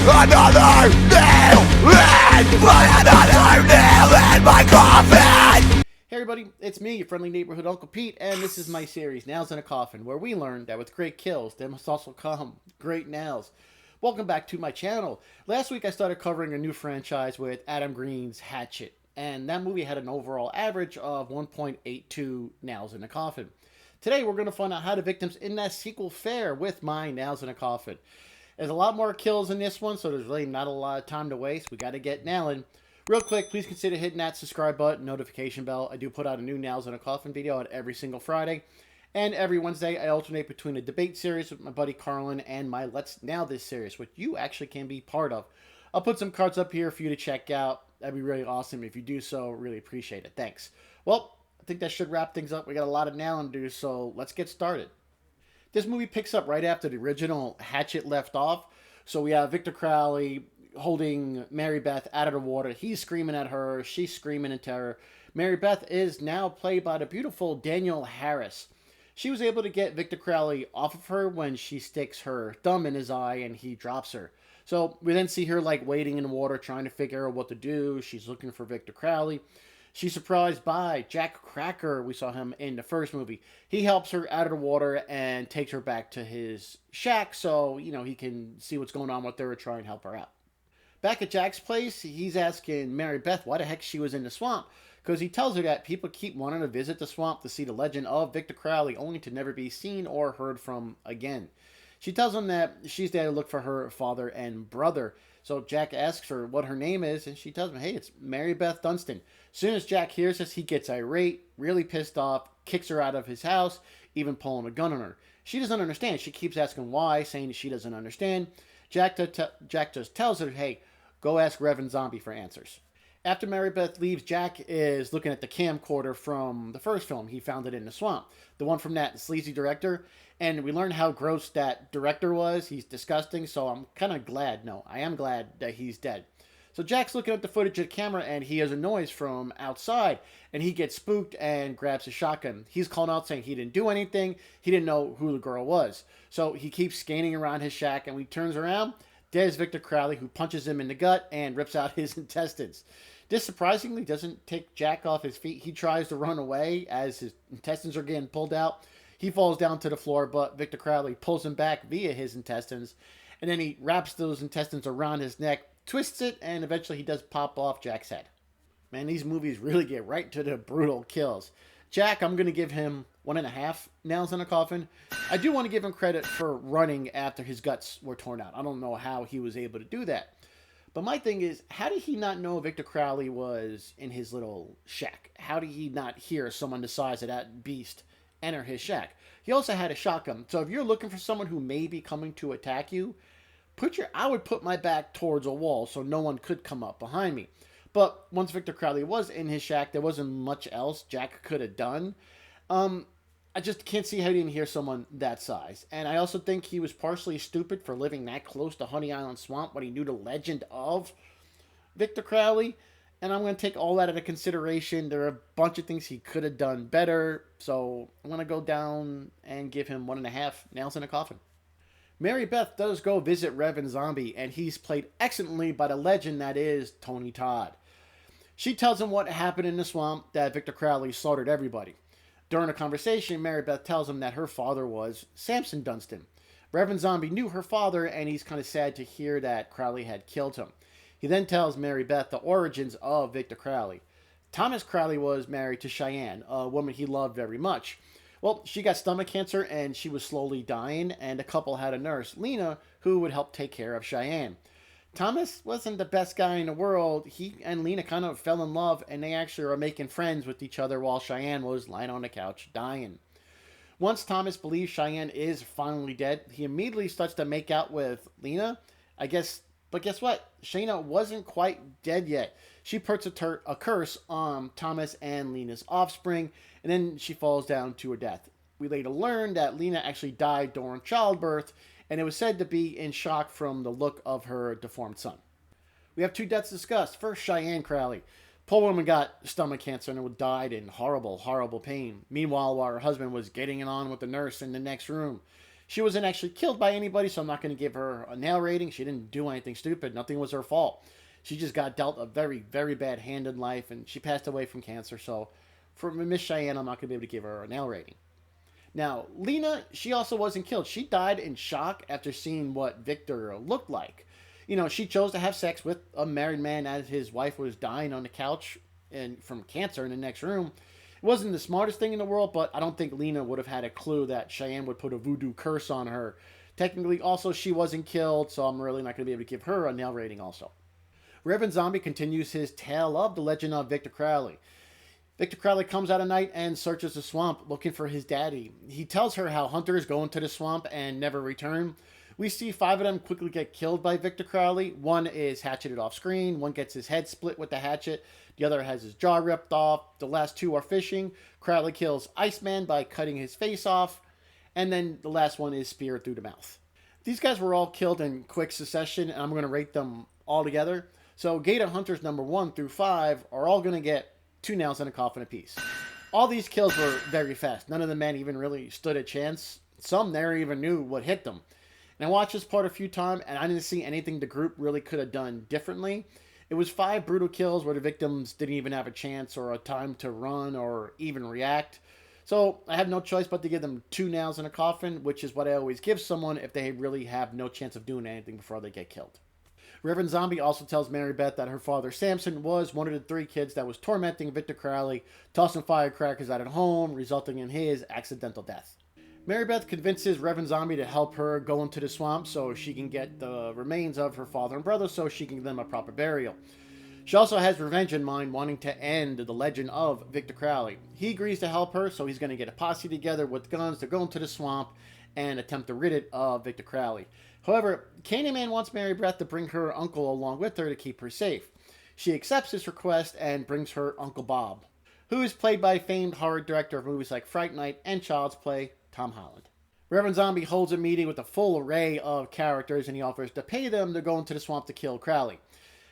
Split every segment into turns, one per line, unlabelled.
another nail in my coffin. Hey everybody, it's me, your friendly neighborhood Uncle Pete, and this is my series, Nails in a Coffin, where we learn that with great kills, there must also come great nails. Welcome back to my channel. Last week I started covering a new franchise with Adam Green's Hatchet, and that movie had an overall average of 1.82 nails in a coffin. Today we're going to find out how the victims in that sequel fare with my Nails in a Coffin. There's a lot more kills in this one, so there's really not a lot of time to waste. We got to get nailing. Real quick, please consider hitting that subscribe button, notification bell. I do put out a new Nails in a Coffin video every single Friday. And every Wednesday, I alternate between a debate series with my buddy Carlin and my Let's Nail This series, which you actually can be part of. I'll put some cards up here for you to check out. That'd be really awesome. If you do so, really appreciate it. Thanks. Well, I think that should wrap things up. We got a lot of nailing to do, so let's get started. This movie picks up right after the original Hatchet left off. So we have Victor Crowley holding Mary Beth out of the water. He's screaming at her. She's screaming in terror. Mary Beth is now played by the beautiful Danielle Harris. She was able to get Victor Crowley off of her when she sticks her thumb in his eye and he drops her. So we then see her like wading in the water trying to figure out what to do. She's looking for Victor Crowley. She's surprised by Jack Cracker. We saw him in the first movie. He helps her out of the water and takes her back to his shack so, you know, he can see what's going on with her and try and help her out. Back at Jack's place, he's asking Mary Beth why the heck she was in the swamp. Because he tells her that people keep wanting to visit the swamp to see the legend of Victor Crowley, only to never be seen or heard from again. She tells him that she's there to look for her father and brother. So Jack asks her what her name is, and she tells him, hey, it's Mary Beth Dunstan. As soon as Jack hears this, he gets irate, really pissed off, kicks her out of his house, even pulling a gun on her. She doesn't understand. She keeps asking why, saying she doesn't understand. Jack just tells her, hey, go ask Reverend Zombie for answers. After Mary Beth leaves, Jack is looking at the camcorder from the first film. He found it in the swamp. The one from that sleazy director. And we learned how gross that director was. He's disgusting, so I'm kind of glad. No, I am glad that he's dead. So Jack's looking at the footage of the camera, and he hears a noise from outside. And he gets spooked and grabs a shotgun. He's calling out saying he didn't do anything. He didn't know who the girl was. So he keeps scanning around his shack, and when he turns around, there's Victor Crowley, who punches him in the gut and rips out his intestines. This surprisingly doesn't take Jack off his feet. He tries to run away as his intestines are getting pulled out. He falls down to the floor, but Victor Crowley pulls him back via his intestines. And then he wraps those intestines around his neck, twists it, and eventually he does pop off Jack's head. Man, these movies really get right to the brutal kills. Jack, I'm going to give him 1.5 nails in a coffin. I do want to give him credit for running after his guts were torn out. I don't know how he was able to do that. But my thing is, how did he not know Victor Crowley was in his little shack? How did he not hear someone the size of that beast enter his shack? He also had a shotgun. So if you're looking for someone who may be coming to attack you, I would put my back towards a wall so no one could come up behind me. But once Victor Crowley was in his shack, there wasn't much else Jack could have done. I just can't see how he didn't hear someone that size. And I also think he was partially stupid for living that close to Honey Island Swamp when he knew the legend of Victor Crowley. And I'm going to take all that into consideration. There are a bunch of things he could have done better. So I'm going to go down and give him 1.5 nails in a coffin. Mary Beth does go visit Reverend Zombie, and he's played excellently by the legend that is Tony Todd. She tells him what happened in the swamp, that Victor Crowley slaughtered everybody. During a conversation, Mary Beth tells him that her father was Samson Dunstan. Reverend Zombie knew her father, and he's kind of sad to hear that Crowley had killed him. He then tells Mary Beth the origins of Victor Crowley. Thomas Crowley was married to Cheyenne, a woman he loved very much. Well, she got stomach cancer, and she was slowly dying, and the couple had a nurse, Lena, who would help take care of Cheyenne. Thomas wasn't the best guy in the world. He and Lena kind of fell in love, and they actually are making friends with each other while Cheyenne was lying on the couch dying. Once Thomas believes Cheyenne is finally dead, he immediately starts to make out with Lena. But guess what? Shayna wasn't quite dead yet. She puts a curse on Thomas and Lena's offspring, and then she falls down to her death. We later learned that Lena actually died during childbirth, and it was said to be in shock from the look of her deformed son. We have 2 deaths discussed. First, Cheyenne Crowley. Poor woman got stomach cancer and died in horrible, horrible pain. Meanwhile, while her husband was getting it on with the nurse in the next room, She wasn't actually killed by anybody, so I'm not going to give her a nail rating. She didn't do anything stupid. Nothing was her fault. She just got dealt a very, very bad hand in life, and she passed away from cancer. So for Miss Cheyenne, I'm not going to be able to give her a nail rating. Now, Lena, she also wasn't killed. She died in shock after seeing what Victor looked like. She chose to have sex with a married man as his wife was dying on the couch and from cancer in the next room. It wasn't the smartest thing in the world, but I don't think Lena would have had a clue that Cheyenne would put a voodoo curse on her. Technically, also, she wasn't killed, so I'm really not going to be able to give her a nail rating also. Reverend Zombie continues his tale of the legend of Victor Crowley. Victor Crowley comes out at night and searches the swamp looking for his daddy. He tells her how hunters go into the swamp and never return. We see 5 of them quickly get killed by Victor Crowley. One is hatcheted off screen. One gets his head split with the hatchet. The other has his jaw ripped off. The last 2 are fishing. Crowley kills Iceman by cutting his face off. And then the last one is speared through the mouth. These guys were all killed in quick succession, and I'm going to rate them all together. So Gator Hunters number 1 through 5 are all going to get 2 nails in a coffin apiece. All these kills were very fast. None of the men even really stood a chance. Some never even knew what hit them. And I watched this part a few times, and I didn't see anything the group really could have done differently. It was 5 brutal kills where the victims didn't even have a chance or a time to run or even react. So I have no choice but to give them 2 nails in a coffin, which is what I always give someone if they really have no chance of doing anything before they get killed. Reverend Zombie also tells Mary Beth that her father Samson was one of the 3 kids that was tormenting Victor Crowley, tossing firecrackers out at home, resulting in his accidental death. Mary Beth convinces Reverend Zombie to help her go into the swamp so she can get the remains of her father and brother so she can give them a proper burial. She also has revenge in mind, wanting to end the legend of Victor Crowley. He agrees to help her, so he's going to get a posse together with guns to go into the swamp and attempt to rid it of Victor Crowley. However, Candyman wants Mary Beth to bring her uncle along with her to keep her safe. She accepts his request and brings her Uncle Bob, who is played by famed horror director of movies like Fright Night and Child's Play, Tom Holland. Reverend Zombie holds a meeting with a full array of characters, and he offers to pay them to go into the swamp to kill Crowley.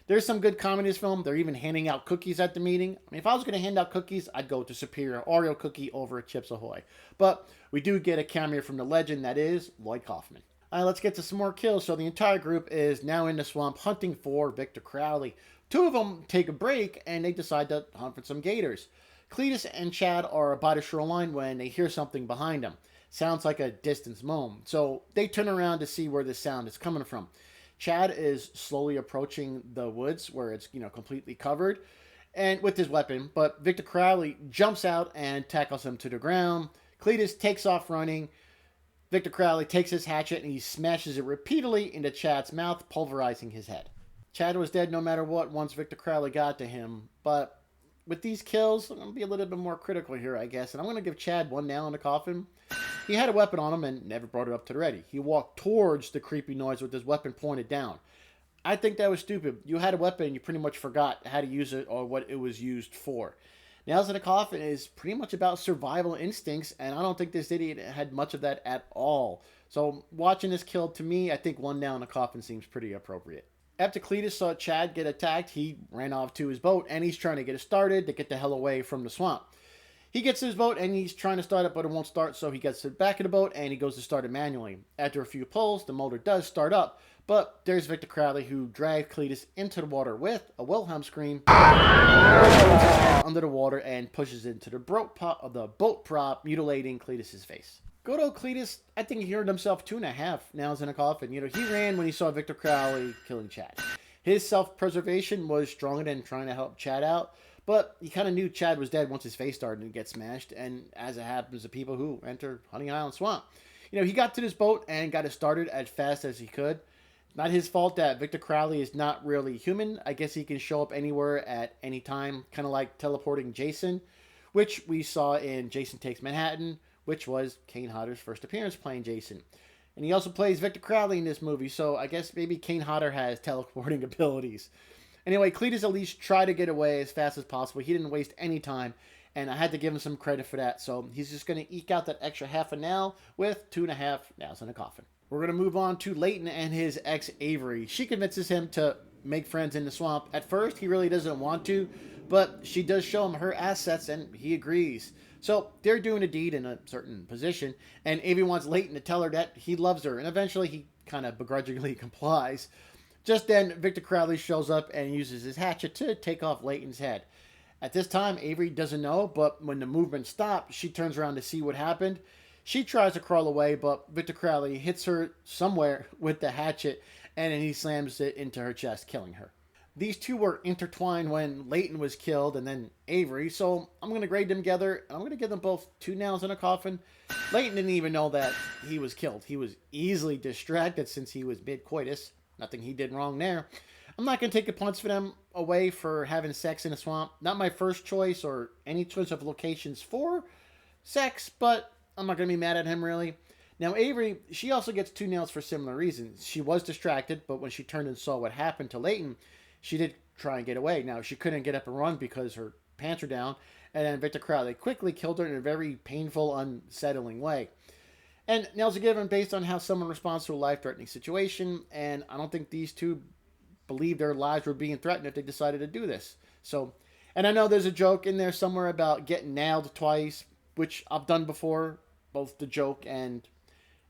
There's some good comedy in this film. They're even handing out cookies at the meeting. I mean, if I was going to hand out cookies, I'd go to Superior Oreo cookie over Chips Ahoy. But we do get a cameo from the legend that is Lloyd Kaufman. Let's get to some more kills. So the entire group is now in the swamp hunting for Victor Crowley. 2 of them take a break, and they decide to hunt for some gators. Cletus and Chad are by the shoreline when they hear something behind them. Sounds like a distant moan. So they turn around to see where this sound is coming from. Chad is slowly approaching the woods where it's, completely covered and with his weapon, but Victor Crowley jumps out and tackles him to the ground. Cletus takes off running. Victor Crowley takes his hatchet and he smashes it repeatedly into Chad's mouth, pulverizing his head. Chad was dead no matter what once Victor Crowley got to him, but with these kills, I'm going to be a little bit more critical here, I guess, and I'm going to give Chad 1 nail in the coffin. He had a weapon on him and never brought it up to the ready. He walked towards the creepy noise with his weapon pointed down. I think that was stupid. You had a weapon and you pretty much forgot how to use it or what it was used for. Nails in a Coffin is pretty much about survival instincts, and I don't think this idiot had much of that at all. So watching this kill, to me, I think 1 nail in the coffin seems pretty appropriate. After Cletus saw Chad get attacked, he ran off to his boat, and he's trying to get it started to get the hell away from the swamp. He gets his boat, and he's trying to start it, but it won't start, so he gets to the back of the boat, and he goes to start it manually. After a few pulls, the motor does start up, but there's Victor Crowley, who dragged Cletus into the water with a Wilhelm scream, under the water, and pushes into the boat prop, mutilating Cletus's face. Good old Cletus, I think he earned himself 2.5 nails in a coffin. He ran when he saw Victor Crowley killing Chad. His self-preservation was stronger than trying to help Chad out, but he kind of knew Chad was dead once his face started to get smashed, and as it happens to people who enter Hunting Island Swamp. He got to this boat and got it started as fast as he could. Not his fault that Victor Crowley is not really human. I guess he can show up anywhere at any time, kind of like teleporting Jason, which we saw in Jason Takes Manhattan, which was Kane Hodder's first appearance playing Jason. And he also plays Victor Crowley in this movie, so I guess maybe Kane Hodder has teleporting abilities. Anyway, Cletus at least tried to get away as fast as possible. He didn't waste any time, and I had to give him some credit for that. So he's just going to eke out that extra half a nail with 2.5 nails in a coffin. We're going to move on to Leighton and his ex, Avery. She convinces him to make friends in the swamp. At first, he really doesn't want to, but she does show him her assets, and he agrees. So they're doing a deed in a certain position, and Avery wants Leighton to tell her that he loves her, and eventually he kind of begrudgingly complies. Just then, Victor Crowley shows up and uses his hatchet to take off Leighton's head. At this time, Avery doesn't know, but when the movement stops, she turns around to see what happened. She tries to crawl away, but Victor Crowley hits her somewhere with the hatchet, and then he slams it into her chest, killing her. These two were intertwined when Leighton was killed and then Avery, so I'm going to grade them together. I'm going to give them both 2 nails in a coffin. Leighton didn't even know that he was killed. He was easily distracted since he was mid-coitus. Nothing he did wrong there. I'm not going to take the points for them away for having sex in a swamp. Not my first choice or any choice of locations for sex, but I'm not going to be mad at him really. Now Avery, she also gets 2 nails for similar reasons. She was distracted, but when she turned and saw what happened to Leighton, she did try and get away. Now, she couldn't get up and run because her pants were down, and then Victor Crowley quickly killed her in a very painful, unsettling way. And nails are given based on how someone responds to a life-threatening situation, and I don't think these two believed their lives were being threatened if they decided to do this. So, and I know there's a joke in there somewhere about getting nailed twice, which I've done before, both the joke and...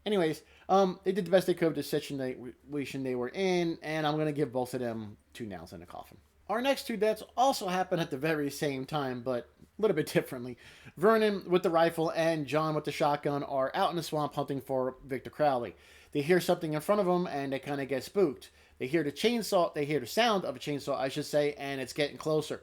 Anyways, they did the best they could with the situation they were in, and I'm going to give both of them 2 nails in a coffin. Our next 2 deaths also happen at the very same time, but a little bit differently. Vernon with the rifle and John with the shotgun are out in the swamp hunting for Victor Crowley. They hear something in front of them, and they kind of get spooked. They hear the sound of a chainsaw, I should say, and it's getting closer.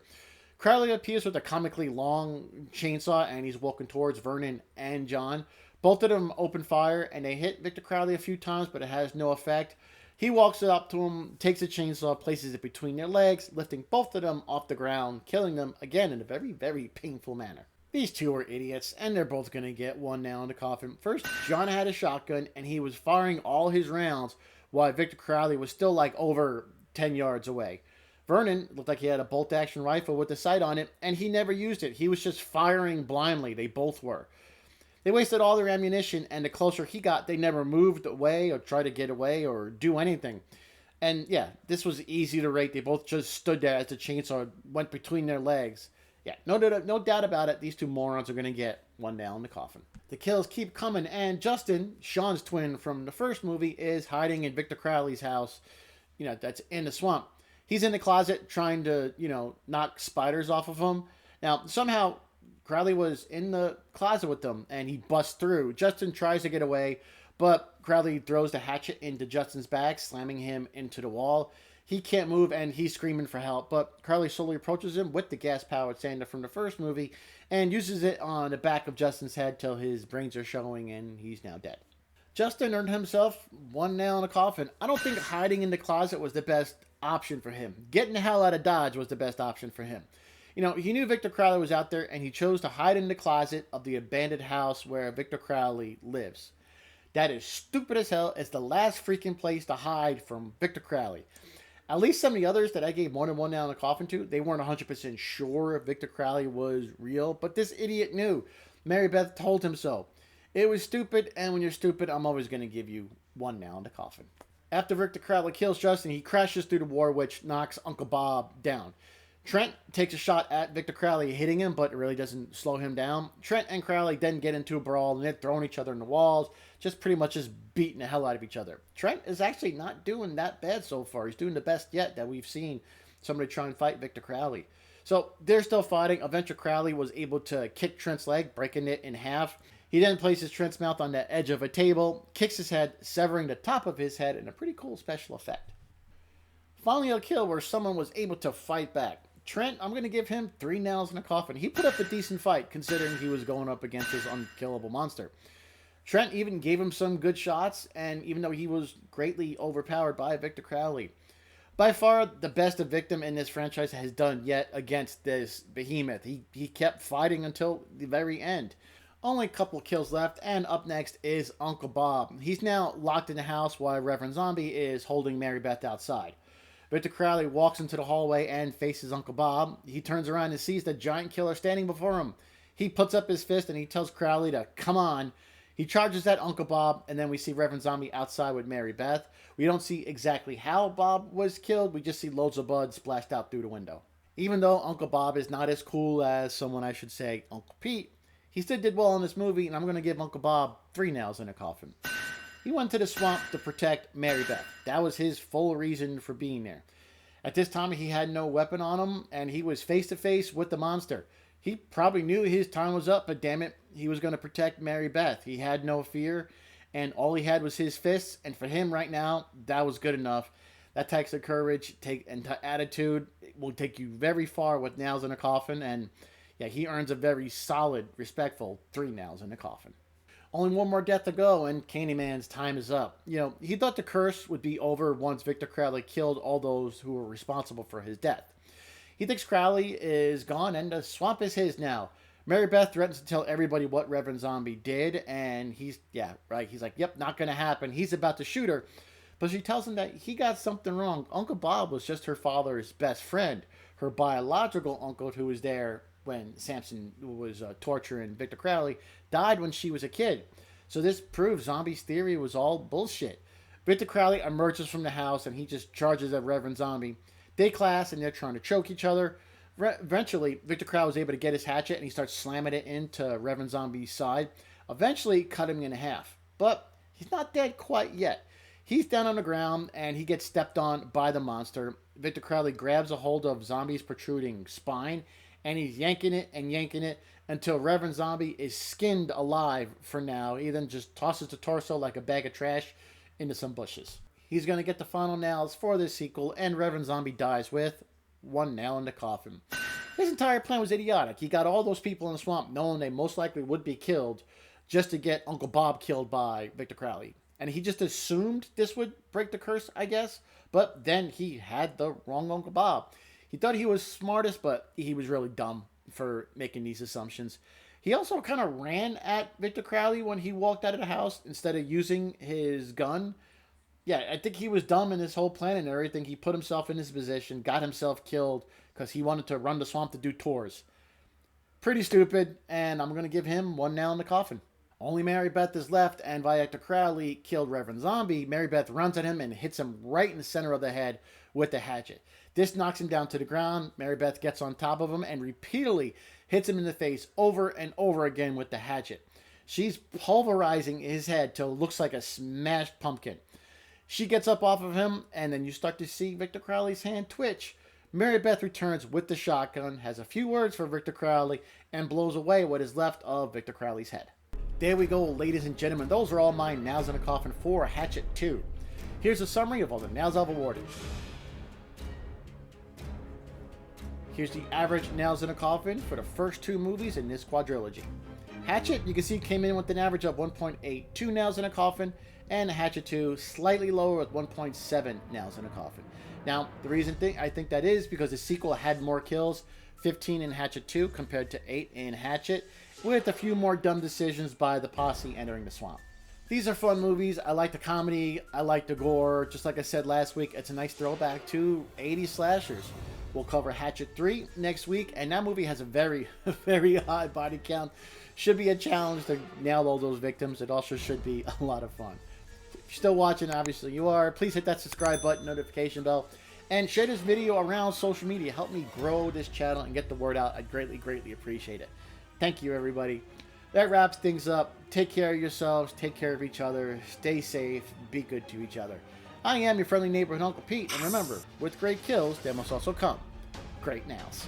Crowley appears with a comically long chainsaw, and he's walking towards Vernon and John. Both of them open fire, and they hit Victor Crowley a few times, but it has no effect. He walks up to him, takes a chainsaw, places it between their legs, lifting both of them off the ground, killing them, again, in a very, very painful manner. These two are idiots, and they're both going to get 1 nail in the coffin. First, John had a shotgun, and he was firing all his rounds, while Victor Crowley was still, over 10 yards away. Vernon looked like he had a bolt-action rifle with a sight on it, and he never used it. He was just firing blindly. They both were. They wasted all their ammunition, and the closer he got, they never moved away or tried to get away or do anything. And yeah, this was easy to rate. They both just stood there as the chainsaw went between their legs. Yeah, no doubt about it. These two morons are going to get 1 nail in the coffin. The kills keep coming, and Justin, Sean's twin from the first movie, is hiding in Victor Crowley's house, that's in the swamp. He's in the closet trying to, knock spiders off of him. Now, somehow Crowley was in the closet with them, and he busts through. Justin tries to get away, but Crowley throws the hatchet into Justin's back, slamming him into the wall. He can't move, and he's screaming for help, but Crowley slowly approaches him with the gas-powered sander from the first movie and uses it on the back of Justin's head till his brains are showing, and he's now dead. Justin earned himself 1 nail in a coffin. I don't think hiding in the closet was the best option for him. Getting the hell out of Dodge was the best option for him. He knew Victor Crowley was out there, and he chose to hide in the closet of the abandoned house where Victor Crowley lives. That is stupid as hell. It's the last freaking place to hide from Victor Crowley. At least some of the others that I gave more than 1 nail in a coffin to, they weren't 100% sure if Victor Crowley was real, but this idiot knew. Mary Beth told him so. It was stupid, and when you're stupid, I'm always going to give you 1 nail in the coffin. After Victor Crowley kills Justin, he crashes through the wall, which knocks Uncle Bob down. Trent takes a shot at Victor Crowley, hitting him, but it really doesn't slow him down. Trent and Crowley then get into a brawl, and they're throwing each other in the walls, pretty much beating the hell out of each other. Trent is actually not doing that bad so far. He's doing the best yet that we've seen somebody try and fight Victor Crowley. So they're still fighting. Eventually, Crowley was able to kick Trent's leg, breaking it in half. He then places Trent's mouth on the edge of a table, kicks his head, severing the top of his head in a pretty cool special effect. Finally, a kill where someone was able to fight back. Trent, I'm going to give him 3 nails in a coffin. He put up a decent fight, considering he was going up against this unkillable monster. Trent even gave him some good shots, and even though he was greatly overpowered by Victor Crowley. By far, the best a victim in this franchise has done yet against this behemoth. He kept fighting until the very end. Only a couple of kills left, and up next is Uncle Bob. He's now locked in the house while Reverend Zombie is holding Mary Beth outside. Victor Crowley walks into the hallway and faces Uncle Bob. He turns around and sees the giant killer standing before him. He puts up his fist and he tells Crowley to come on. He charges at Uncle Bob, and then we see Reverend Zombie outside with Mary Beth. We don't see exactly how Bob was killed. We just see loads of blood splashed out through the window. Even though Uncle Bob is not as cool as someone, I should say, Uncle Pete, He still did well in this movie, and I'm going to give Uncle Bob 3 nails in a coffin. He went to the swamp to protect Mary Beth. That was his full reason for being there. At this time, he had no weapon on him, and he was face to face with the monster. He probably knew his time was up, but damn it, he was going to protect Mary Beth. He had no fear, and all he had was his fists, and for him right now, that was good enough. That takes the courage and attitude will take you very far with nails in a coffin, and yeah, he earns a very solid, respectful 3 nails in a coffin. Only one more death to go, and Candyman's time is up. You know, he thought the curse would be over once Victor Crowley killed all those who were responsible for his death. He thinks Crowley is gone, and the swamp is his now. Mary Beth threatens to tell everybody what Reverend Zombie did, and he's like, yep, not gonna happen. He's about to shoot her, but she tells him that he got something wrong. Uncle Bob was just her father's best friend. Her biological uncle, who was there when Samson was torturing Victor Crowley, died when she was a kid. So this proves Zombie's theory was all bullshit. Victor Crowley emerges from the house and he just charges at Reverend Zombie. They clash and they're trying to choke each other. Eventually, Victor Crowley was able to get his hatchet and he starts slamming it into Reverend Zombie's side. Eventually, cut him in half. But he's not dead quite yet. He's down on the ground and he gets stepped on by the monster. Victor Crowley grabs a hold of Zombie's protruding spine and he's yanking it until Reverend Zombie is skinned alive for now. He then just tosses the torso like a bag of trash into some bushes. He's going to get the final nails for this sequel, and Reverend Zombie dies with 1 nail in the coffin. His entire plan was idiotic. He got all those people in the swamp knowing they most likely would be killed just to get Uncle Bob killed by Victor Crowley. And he just assumed this would break the curse, I guess. But then he had the wrong Uncle Bob. He thought he was smartest, but he was really dumb for making these assumptions. He also kind of ran at Victor Crowley when he walked out of the house instead of using his gun. Yeah, I think he was dumb in his whole plan and everything. He put himself in this position, got himself killed because he wanted to run the swamp to do tours. Pretty stupid, and I'm going to give him 1 nail in the coffin. Only Mary Beth is left, and Victor Crowley killed Reverend Zombie. Mary Beth runs at him and hits him right in the center of the head with the hatchet. This knocks him down to the ground. Mary Beth gets on top of him and repeatedly hits him in the face over and over again with the hatchet. She's pulverizing his head till it looks like a smashed pumpkin. She gets up off of him, and then you start to see Victor Crowley's hand twitch. Mary Beth returns with the shotgun, has a few words for Victor Crowley, and blows away what is left of Victor Crowley's head. There we go, ladies and gentlemen. Those are all my Nails in a Coffin for Hatchet 2. Here's a summary of all the nails I've awarded. Here's the average Nails in a Coffin for the first 2 movies in this quadrilogy. Hatchet, you can see, came in with an average of 1.82 nails in a coffin, and Hatchet 2 slightly lower with 1.7 nails in a coffin. Now, the reason I think that is because the sequel had more kills, 15 in Hatchet 2 compared to 8 in Hatchet, with a few more dumb decisions by the posse entering the swamp. These are fun movies. I like the comedy, I like the gore. Just like I said last week, it's a nice throwback to 80s slashers. We'll cover Hatchet 3 next week, and that movie has a very, very high body count. Should be a challenge to nail all those victims. It also should be a lot of fun. If you're still watching, obviously you are, please hit that subscribe button, notification bell, and share this video around social media. Help me grow this channel and get the word out. I'd greatly, greatly appreciate it. Thank you, everybody. That wraps things up. Take care of yourselves. Take care of each other. Stay safe. Be good to each other. I am your friendly neighborhood Uncle Pete, and remember, with great kills, there must also come great nails.